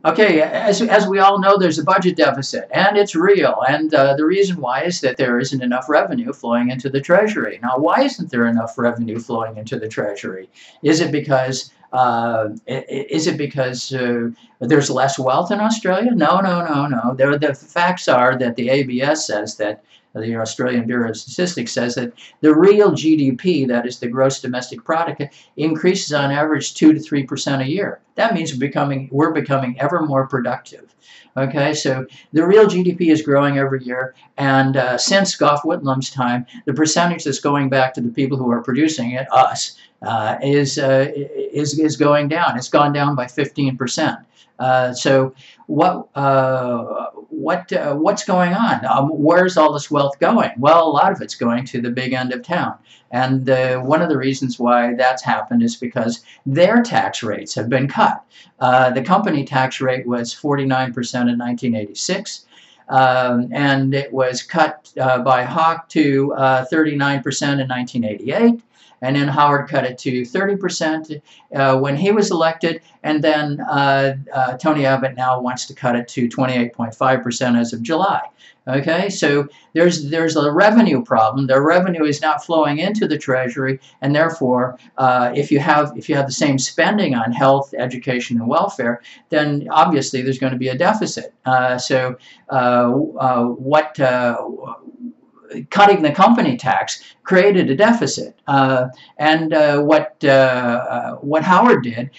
Okay, as we all know, there's a budget deficit, and it's real. And the reason why is that there isn't enough revenue flowing into the Treasury. Now, why isn't there enough revenue flowing into the Treasury? Is it because there's less wealth in Australia? No, no, no, no. The facts are that the ABS says that the Australian Bureau of Statistics says that the real GDP, that is the gross domestic product, increases on average 2 to 3% a year. That means we're becoming ever more productive. Okay, so the real GDP is growing every year, and since Gough Whitlam's time, the percentage that's going back to the people who are producing it, us, is going down. It's gone down by 15%. So what's going on? Where's all this wealth going? Well, a lot of it's going to the big end of town. And one of the reasons why that's happened is because their tax rates have been cut. The company tax rate was 49% in 1986. And it was cut by Hawke to 39% in 1988. And then Howard cut it to 30% when he was elected, and then Tony Abbott now wants to cut it to 28.5% as of July. Okay, so there's a revenue problem. The revenue is not flowing into the Treasury, and therefore, if you have the same spending on health, education, and welfare, then obviously there's going to be a deficit. Cutting the company tax created a deficit, and what Howard did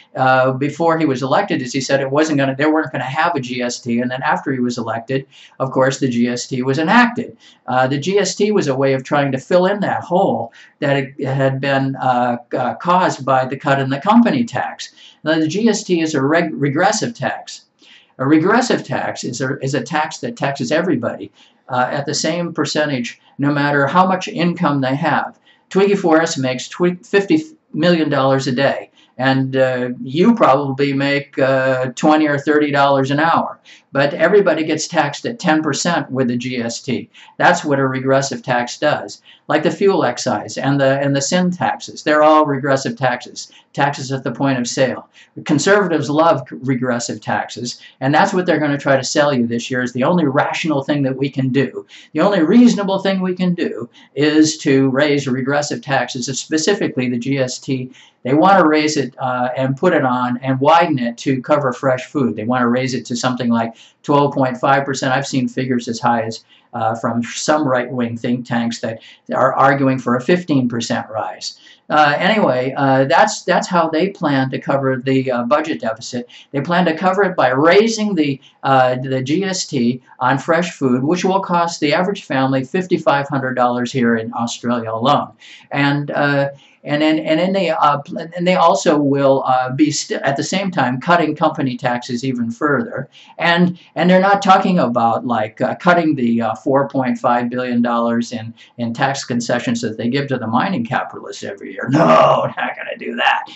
before he was elected is he said they weren't going to have a GST, and then after he was elected, of course, the GST was enacted. The GST was a way of trying to fill in that hole that it had been caused by the cut in the company tax. Now, the GST is a regressive tax. A regressive tax is a tax that taxes everybody at the same percentage, no matter how much income they have. Twiggy Forrest makes $50 million a day, and you probably make $20 or $30 an hour. But everybody gets taxed at 10% with the GST. That's what a regressive tax does. Like the fuel excise and the sin taxes, they're all regressive taxes, taxes at the point of sale. Conservatives love regressive taxes, and that's what they're going to try to sell you this year is the only rational thing that we can do. The only reasonable thing we can do is to raise regressive taxes, specifically the GST. They want to raise it and put it on and widen it to cover fresh food. They want to raise it to something like 12.5%. I've seen figures as high as from some right-wing think tanks that are arguing for a 15% rise. Anyway, that's how they plan to cover the budget deficit. They plan to cover it by raising the GST on fresh food, which will cost the average family $5,500 here in Australia alone. And they also will be at the same time cutting company taxes even further, and they're not talking about like cutting the $4.5 billion in tax concessions that they give to the mining capitalists every year. No, not going to do that.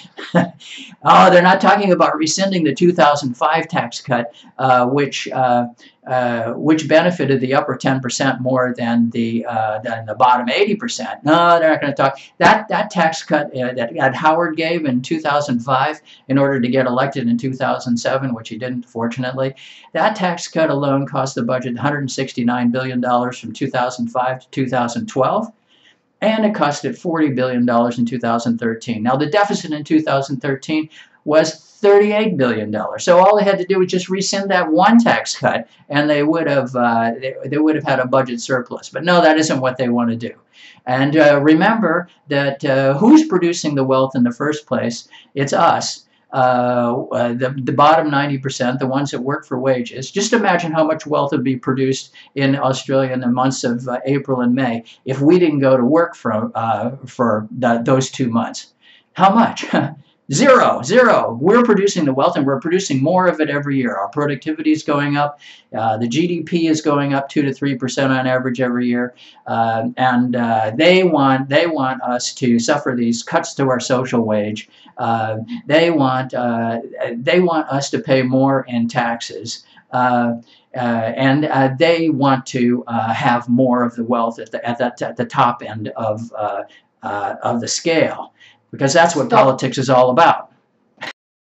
Oh, they're not talking about rescinding the 2005 tax cut, which benefited the upper 10% more than the bottom 80%. No, they're not going to talk. That tax cut that Howard gave in 2005 in order to get elected in 2007, which he didn't, fortunately, that tax cut alone cost the budget $169 billion from 2005 to 2012. And it cost it $40 billion in 2013. Now, the deficit in 2013 was $38 billion. So all they had to do was just rescind that one tax cut, and they would have had a budget surplus. But no, that isn't what they want to do. And remember that who's producing the wealth in the first place? It's us. The bottom 90%, the ones that work for wages. Just imagine how much wealth would be produced in Australia in the months of April and May if we didn't go to work for those 2 months. How much? Zero. We're producing the wealth, and we're producing more of it every year. Our productivity is going up. The GDP is going up 2 to 3% on average every year. And they want us to suffer these cuts to our social wage. They want us to pay more in taxes. And they want to have more of the wealth at the top end of the scale, because that's what politics is all about.